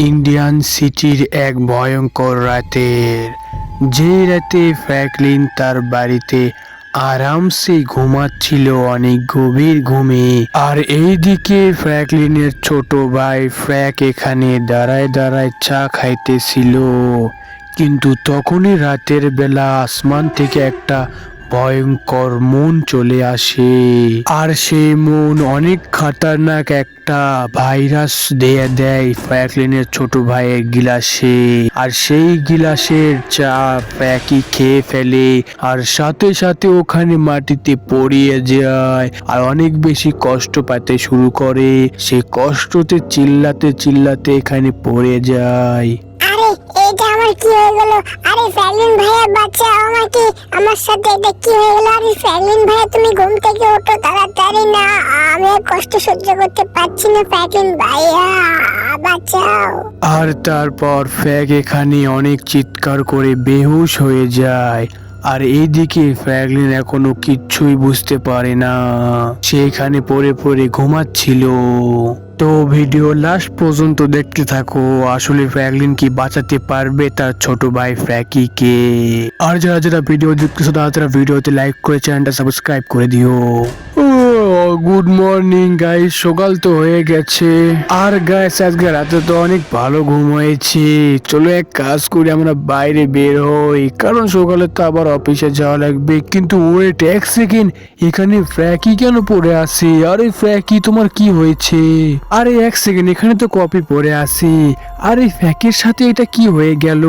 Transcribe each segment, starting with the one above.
Indian সিটির এক ভয়ঙ্কর রাতের, যে রাতে ফ্র্যাঙ্কলিন তার বাড়িতে আরামসে ঘুমাচ্ছিল অনেক গভীর ঘুমে। আর এইদিকে ফ্র্যাঙ্কলিনের ছোট ভাই ফ্র্যাক এখানে দাঁড়ায় দাঁড়ায় চা খাইতেছিল। কিন্তু তখনই রাতের বেলা আসমান থেকে একটা ভয়ঙ্কর মন চলে আসে। আর সেই মন অনেক খতরনাক একটা ভাইরাস দিয়ে দেয় ফ্র্যাঙ্কলিনের ছোট ভাইয়ের গিলাসে। আর সেই গিলাসের চা ফ্র্যাঙ্কি খেয়ে ফেলে, আর সাথে সাথে ওখানে মাটিতে পড়িয়ে যায় আর অনেক বেশি কষ্ট পেতে শুরু করে। সে কষ্টতে চিল্লাতে চিল্লাতে এখানে পড়ে যায়। আরে এটা আমার কি হয়ে গেল? আরে ফ্র্যাঙ্কলিন ভাইয়া বাঁচাও আমাকে, আমার সাথে এটা কি হয়ে গেল? আরে ফ্র্যাঙ্কলিন ভাইয়া তুমি ঘুম থেকে ওঠো তাড়াতাড়ি, না আমি আর কষ্ট সহ্য করতে পারছি না, ফ্র্যাঙ্কলিন ভাইয়া বাঁচাও। আর তারপর ফ্র্যাক এখানে অনেক চিৎকার করে বেহুশ হয়ে যায়। আর এইদিকে ফ্র্যাঙ্কলিন এখনো কিচ্ছুই বুঝতে পারে না, সে এখানে পড়ে পড়ে ঘুমাচ্ছিল। তো ভিডিও লাস্ট পর্যন্ত দেখতে থাকো, আসলে ফ্র্যাঙ্কলিন কি বাঁচাতে পারবে তার ছোট ভাই ফ্র্যাঙ্কিকে। আর যারা যারা ভিডিও দেখতেছো তারা ভিডিওতে লাইক করে চ্যানেলটা সাবস্ক্রাইব করে দিও। গুড মর্নিং গাইস, সকাল তো হয়ে গেছে। আর গাইস আজকে রাতে তো অনেক ভালো ঘুম হয়েছে। চলো এক কাজ করি, আমরা বাইরে বের হই, কারণ সকালে তো আবার অফিসে যাওয়া লাগবে। কিন্তু ওয়েট এক সেকেন্ড, এখানে ফ্র্যাকি কেন পড়ে আছে? আরে ফ্র্যাকি তোমার কি হয়েছে? আরে এক সেকেন্ড, এখানে তো কপি পড়ে আছে। আরে ফ্র্যাকের সাথে এটা কি হয়ে গেল?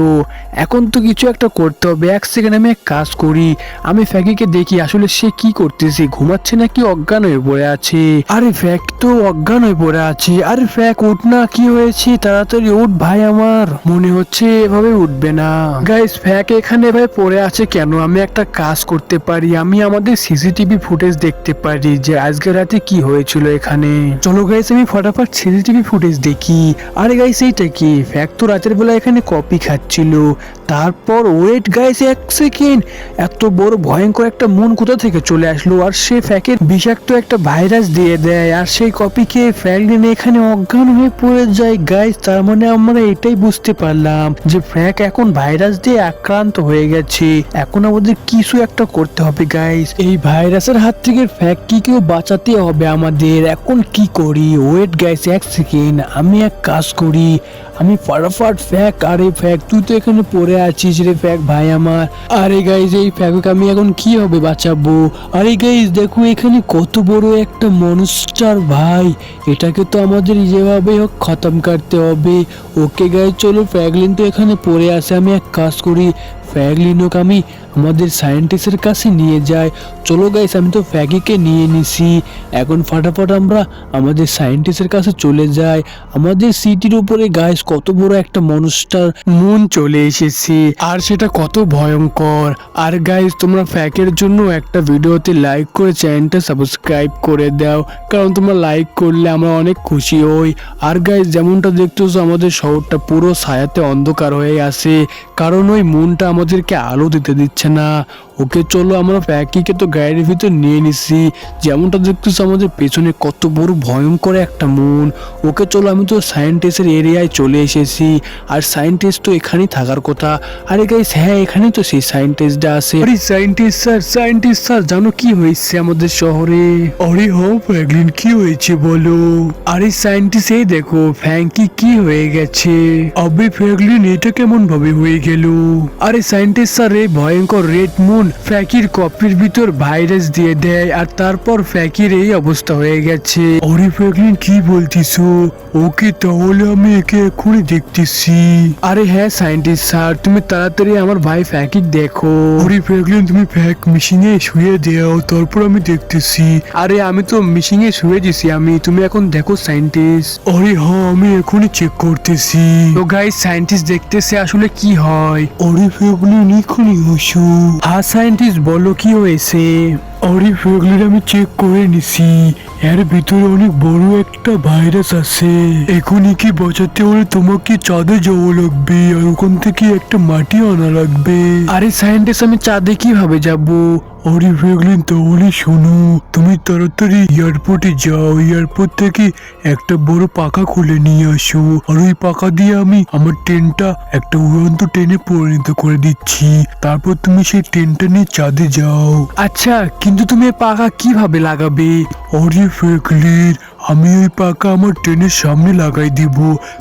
এখন তো কিছু একটা করতে হবে। এক সেকেন্ড, আমি এক কাজ করি, আমি ফ্র্যাকিকে দেখি আসলে সে কি করতেছে, ঘুমাচ্ছে নাকি অজ্ঞান হয়ে পড়ে আছে। আরে ফ্র্যাক তো অজ্ঞান হয়ে পড়ে আছে। আরে ফ্র্যাক উঠ না, কি হয়েছে? তাড়াতাড়ি উঠ ভাই, আমার মনে হচ্ছে এভাবে উঠবে না। গাইস ফ্র্যাক এখানে ভাই পড়ে আছে কেন? আমি একটা কাজ করতে পারি, আমি আমাদের সিসিটিভি ফুটেজ দেখতে পারি যে আজকে রাতে কি হয়েছিল এখানে। চলো গাইস আমি ফটাফট সিসিটিভি ফুটেজ দেখি। আরে গাইস এইটা কি? ফ্র্যাক তো রাতের বেলা এখানে কপি খাচ্ছিল। তারপর ওয়েট গাইস এক সেকেন্ড, এত বড় ভয়ঙ্কর একটা মন কোথা থেকে চলে আসলো? আর সে ফ্র্যাকের বিষাক্ত একটা ভাইরাস দিয়ে দেয়, আর সেই কপিকে ফ্র্যাঙ্কলিন এখানে অজ্ঞান হয়ে পড়ে যায়। গাইস তার মানে আমরা এটাই বুঝতে পারলাম যে ফ্র্যাক এখন ভাইরাস দিয়ে আক্রান্ত হয়ে গেছে। এখন আমাদের কিছু একটা করতে হবে গাইস, এই ভাইরাসের হাত থেকে ফ্র্যাঙ্কিকেও বাঁচাতে হবে আমাদের। এখন কি করি? ওয়েট গাইস এক সেকেন্ড, আমি এক কাজ করি, আমি ফটাফট ফ্র্যাক, আরে ফ্র্যাক তুই তো এখানে পড়ে আছিস রে ফ্র্যাক ভাই আমার। আরে গাইস এই ফ্র্যাককে আমি এখন কি হবে বাঁচাবো? আরে গাইস দেখো এখানে কত বড় একটা মনস্টার ভাই, এটাকে তো আমাদের যেভাবে হোক খতম করতে হবে। ওকে গাইস চলো, ফ্র্যাঙ্কলিন তো এখানে পড়ে আছে, আমি এক কাজ করি, ফ্র্যাঙ্কলিনকে আমি আমাদের সায়েন্টিস্টের কাছে নিয়ে যাই। চলো গাইস আমি তো ফ্র্যাঙ্কিকে নিয়ে নিছি, এখন ফটাফট আমরা আমাদের সায়েন্টিস্টের কাছে চলে যাই। আমাদের সিটির উপরে গাইস কত বড় একটা মনস্টার মুন চলে এসেছে, আর সেটা কত ভয়ঙ্কর। আর গাইস তোমরা ফ্র্যাকের জন্য একটা ভিডিওতে লাইক করে চ্যানেলটা সাবস্ক্রাইব করে দাও, কারণ তোমরা লাইক করলে আমরা অনেক খুশি হই। আর গাইস যেমনটা দেখতেছো আমাদের শহরটা পুরো ছায়াতে অন্ধকার হয়ে আছে, কারণ ওই মুনটা আমাদেরকে আলো দিতে দিচ্ছে না। ওকে চলো আমরা ফ্র্যাঙ্কিকে তো গাড়ির ভিতর নিয়ে নিছি, যেমনটা দেখতেছো আমাদের পেছনে কত বড় ভয়ঙ্কর একটা মুন। ওকে চলো, আমি তো সায়েন্টিস্টের এরিয়ায় চলে এসেছি, আর সায়েন্টিস্ট তো এখানেই থাকার কথা। আরে গাইস হ্যাঁ এখানে তো সেই সায়েন্টিস্টটা আছে। আরে সায়েন্টিস্ট স্যার জানো কি হয়েছে আমাদের শহরে? আরে হ্যাঁ ফ্র্যাঙ্কলিন কি হয়েছে বলো? আরে সায়েন্টিস্ট এই দেখো ফ্র্যাঙ্কি কি হয়ে গেছে। আবে ফ্র্যাঙ্কলিন এটা কেমন ভাবে হয়ে গেল? আরে সায়েন্টিস্ট স্যার এই ভয়ঙ্কর রেড মুন ফ্র্যাকির কপির ভিতর ভাইরাস দিয়ে দেয়, আর তারপর ফ্র্যাকির এই অবস্থা হয়ে গেছে। আরে ফ্র্যাঙ্কলিন কি বলতিছো? ওকে তাহলে আমি একে এখনই দেখতেছি। আরে হ্যাঁ সায়েন্টিস্ট স্যার, তুমি তাড়াতাড়ি আমার ভাই ফ্র্যাকিক দেখো। আরে ফ্র্যাঙ্কলিন তুমি ফ্র্যাক মিশিংয়ে শুয়ে দাও, তারপর আমি দেখতেছি। আরে আমি তো মিশিংয়ে শুয়ে দিছি আমি, তুমি এখন দেখো সায়েন্টিস্ট। আরে হ্যাঁ আমি এখনই চেক করতেছি। তো গাইস সায়েন্টিস্ট দেখতেছে আসলে কি হয়। আরে ফ্র্যাঙ্কলিন এখনই হসু। হ্যাঁ সায়েন্টিস্ট বলো কি হয়েছে? আরে ফ্র্যাঙ্কলিন আমি চেক করে নিছি, এর ভিতরে অনেক বড় একটা ভাইরাস আছে। এখনই কি বাঁচাতে হলে তোমাকে চাঁদে যাওয়া লাগবে, আর ওখান থেকে একটা মাটি আনা লাগবে। আরে সায়েন্টিস্ট আমি চাঁদে কিভাবে যাব? আরে ফ্র্যাঙ্কলিন, তাহলে শোনো, তুমি তাড়াতাড়ি এয়ারপোর্টে যাও, এয়ারপোর্ট থেকে একটা বড় পাখা খুলে নিয়ে আসো, আর ওই পাখা দিয়ে আমি আমার ট্রেনটা একটা উড়ন্ত ট্রেনে পরিণত করে দিচ্ছি। তারপর তুমি সেই ট্রেনটা নিয়ে চাঁদে যাও। আচ্ছা, কিন্তু তুমি এই পাখা কিভাবে লাগাবে? আরে ফ্র্যাঙ্কলিন, আমি ওই পাখা আমার ট্রেনের সামনে লাগাই দিব,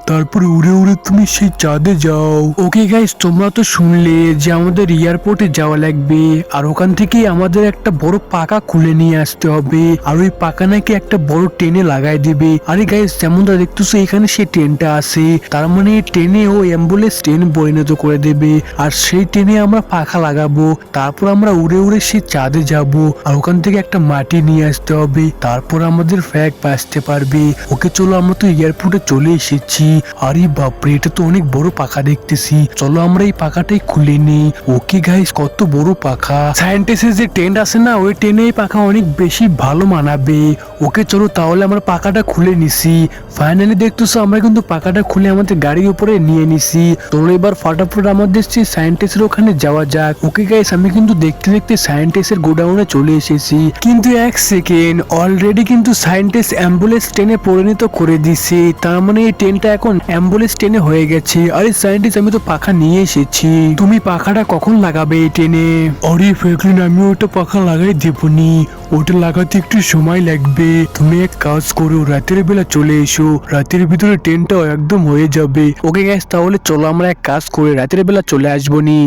তারপর উড়ে উড়ে তুমি সেই চাঁদে যাও। ওকে গাইস, তোমরা তো শুনলে যে আমাদের এয়ারপোর্টে যাওয়া লাগবে, আর ওখান থেকে আমাদের একটা বড় পাখা খুলে নিয়ে আসতে হবে, আর ওই পাখা নাকি একটা বড় ট্রেনে লাগাই দিবে। আরে গাইস, যেমনটা দেখতেছো এখানে সেই ট্রেনটা আছে, তার মানে ট্রেনে ও অ্যাম্বুলেন্স ট্রেন পরিণত করে দেবে, আর সেই ট্রেনে আমরা পাখা লাগাবো, তারপর আমরা উড়ে উড়ে সেই চাঁদে যাব, আর ওখান থেকে একটা মাটি নিয়ে আসতে হবে, তারপর আমাদের ফ্ল্যাগ বাঁচতে পারবে। ওকে চলো, আমরা তো এয়ারপোর্টে চলে এসেছি। আরে বাপরে, এটা তো অনেক বড় পাখা দেখতেছি, চলো আমরা এই পাখাটাই খুলে নিই। ওকে গাইস, কত বড় পাখা! সায়েন্টিস্টের যে ট্রেন আছে না, ওই ট্রেনে এই পাখা অনেক বেশি ভালো মানাবে। ওকে চলো, তাহলে আমরা পাখাটা খুলে নিছি। ফাইনালি দেখতেছো আমরা কিন্তু পাখাটা খুলে আমাদের গাড়ির উপরে নিয়ে নিছি। চলো এবার ফটাফট আমাদের সেই সায়েন্টিস্টের ওখানে যাওয়া যাক। ওকে গাইস, আমি কিন্তু দেখতে দেখতে সায়েন্টিস্টের গোডাউনে চলে এসেছি, কিন্তু এক সেকেন্ড, অলরেডি কিন্তু সায়েন্টিস্ট অ্যাম্বুলেন্স ট্রেনে পরিণত করে দিছে, তার মানে এই ট্রেনটা এখন অ্যাম্বুলেন্স ট্রেনে হয়ে গেছে। আরে সায়েন্টিস্ট, আমি তো পাখা নিয়ে এসেছি, তুমি পাখাটা কখন লাগাবে এই ট্রেনে? আরে ফ্র্যাঙ্কলিন, আমি ওটা পাখা লাগাই দেবনি, ওটা লাগাতে একটু সময় লাগবে। তুমি এক কাজ করো, রাতের বেলা চলে এসো, রাতের ভিতরে ট্রেনটা একদম হয়ে যাবে। ওকে গাইস, তাহলে চলো আমরা এক কাজ করে রাতের বেলা চলে আসবো নি।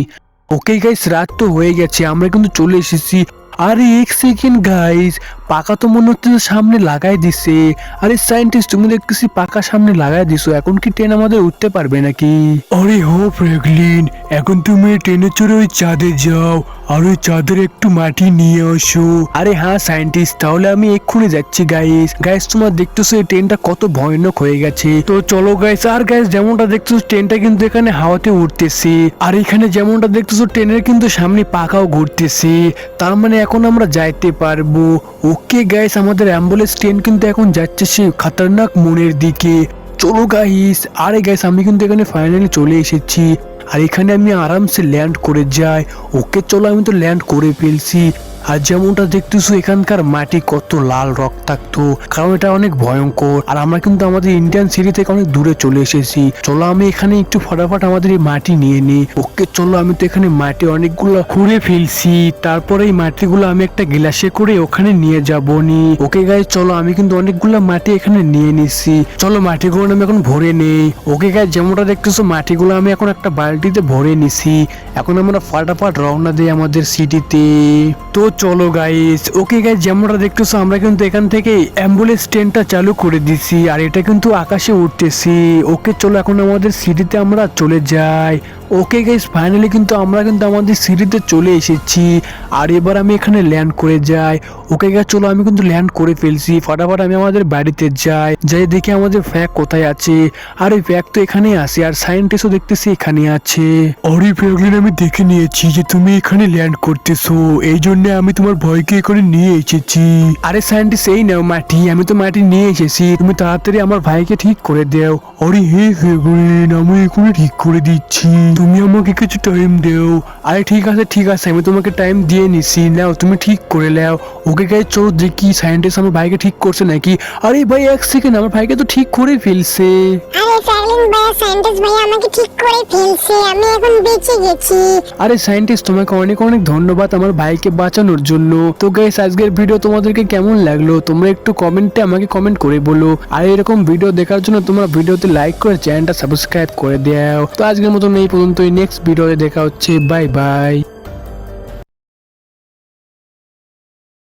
ওকে গাইস, রাত তো হয়ে গেছে, আমরা কিন্তু চলে এসেছি। আরে এক সেকেন্ড গাইস, পাকা তো মনে হচ্ছে সামনে লাগাই দিছে। আরে সায়েন্টিস্ট, তুমি দেখতেছি পাকা সামনে লাগাই দিছো, এখন কি ট্রেন আমাদের উঠতে পারবে নাকি? আরে হো ফ্র্যাঙ্কলিন, এখন তুমি ট্রেনে চড়ে ওই চাঁদে যাও, আর ওই চাঁদের একটু মাটি নিয়ে আসো। আরে হ্যাঁ সায়েন্টিস্ট, তাহলে আমি এক্ষুনি যাচ্ছি। গাইস গাইস, তোমার দেখতেছো এই ট্রেনটা কত ভয়ানক হয়ে গেছে, তো চলো গাইস। আর গাইস, যেমনটা দেখতেছো ট্রেনটা কিন্তু এখানে হাওয়াতে উঠতেছে, আর এখানে যেমনটা দেখতেছো ট্রেনের কিন্তু সামনে পাখাও ঘুরতেছে, তার মানে এখন আমরা যাইতে পারবো। ওকে গাইস, আমাদের অ্যাম্বুলেন্স ট্রেন কিন্তু এখন যাচ্ছে সেই খতরনাক মোড়ের দিকে। চলো গাইস। আরে গাইস, আমি কিন্তু এখানে ফাইনালি চলে এসেছি, আর এখানে আমি আরামসে ল্যান্ড করে যাই। ওকে চলো, আমি তো ল্যান্ড করে ফেলছি। আর যেমনটা দেখতেছো এখানকার মাটি কত লাল রক্তাক্ত, কারণ এটা অনেক ভয়ঙ্কর, আর আমরা কিন্তু আমাদের ইন্ডিয়ান সিটি থেকে অনেক দূরে চলে এসেছি। চলো আমি এখানে একটু ফটাফট আমাদের এই মাটি নিয়ে নিই। ওকে চলো, আমি তো এখানে মাটি অনেকগুলো খুঁড়ে ফেলছি, তারপরে এই মাটিগুলো আমি একটা গ্লাসে করে ওখানে নিয়ে যাবো নি। ওকে গাইস, চলো আমি কিন্তু অনেকগুলো মাটি এখানে নিয়ে নিচ্ছি, চলো মাটিগুলো আমি এখন ভরে নেই। ওকে গাইস, যেমনটা দেখতেছো মাটিগুলো আমি এখন একটা বালতিতে ভরে নিছি, এখন আমরা ফটাফট রওনা দিই আমাদের সিটিতে। তো চলো গাইস। ওকে গাইস, যেমনটা দেখতেছো আমরা কিন্তু এখান থেকে অ্যাম্বুলেন্স ট্রেনটা চালু করে দিছি, আর এটা কিন্তু আকাশে উঠতেছি। ওকে চলো, এখন আমাদের সিটিতে আমরা চলে যাই। ওকে গাইস, ফাইনালি কিন্তু আমরা কিন্তু আমাদের সিটিতে চলে এসেছি, আর এবার আমি এখানে ল্যান্ড করে যাই। ওকে গাইস, চলো আমি কিন্তু ল্যান্ড করে ফেলছি, ফটাফট আমি আমাদের বাড়িতে যাই দেখি আমাদের ফ্ল্যাগ কোথায় আছে। আর এই ফ্ল্যাগ তো এখানেই আছে, আর সায়েন্টিস্টও দেখতেছি এখানে আছে। আরে ফ্র্যাঙ্কলিন, আমি দেখে নিয়েছি যে তুমি এখানে ল্যান্ড করতেছো, এই জন্য আমি তোমার ভয়কে এখানে নিয়ে এসেছি। আরে সায়েন্টিস্ট, এই নাও মাটি, আমি তো মাটি নিয়ে এসেছি, তুমি তাড়াতাড়ি আমার ভাইকে ঠিক করে দাও। আরে হে ফ্র্যাঙ্কলিন, আমি এখানে ঠিক করে দিচ্ছি, তুমি আমাকে কিছু টাইম দাও। আরে ঠিক আছে, আমি তোমাকে টাইম দিয়ে নিছি, নাও তুমি ঠিক করে নাও। ওকে গাইস, চলো দেখি সায়েন্টিস্ট আমার ভাইকে ঠিক করছে নাকি। আরে ভাই এক সেকেন্ড, আমার ভাইকে তো ঠিক করে ফেলছে। আরে ফ্র্যাঙ্কলিন ভাইয়া, সায়েন্টিস্ট ভাইয়া আমাকে ঠিক করে ফেলছে, আমি এখন বেঁচে গেছি। আরে সায়েন্টিস্ট, তোমাকে অনেক অনেক ধন্যবাদ আমার ভাইকে বাঁচানোর জন্য। তো গাইস, আজকের ভিডিও তোমাদেরকে কেমন লাগলো তোমরা একটু কমেন্টে আমাকে কমেন্ট করে বলো, আর এরকম ভিডিও দেখার জন্য তোমরা ভিডিওতে লাইক করে চ্যানেলটা সাবস্ক্রাইব করে দাও। তো আজকের মতন এই পর্যন্তই, নেক্সট ভিডিওতে দেখা হচ্ছে, বাই বাই।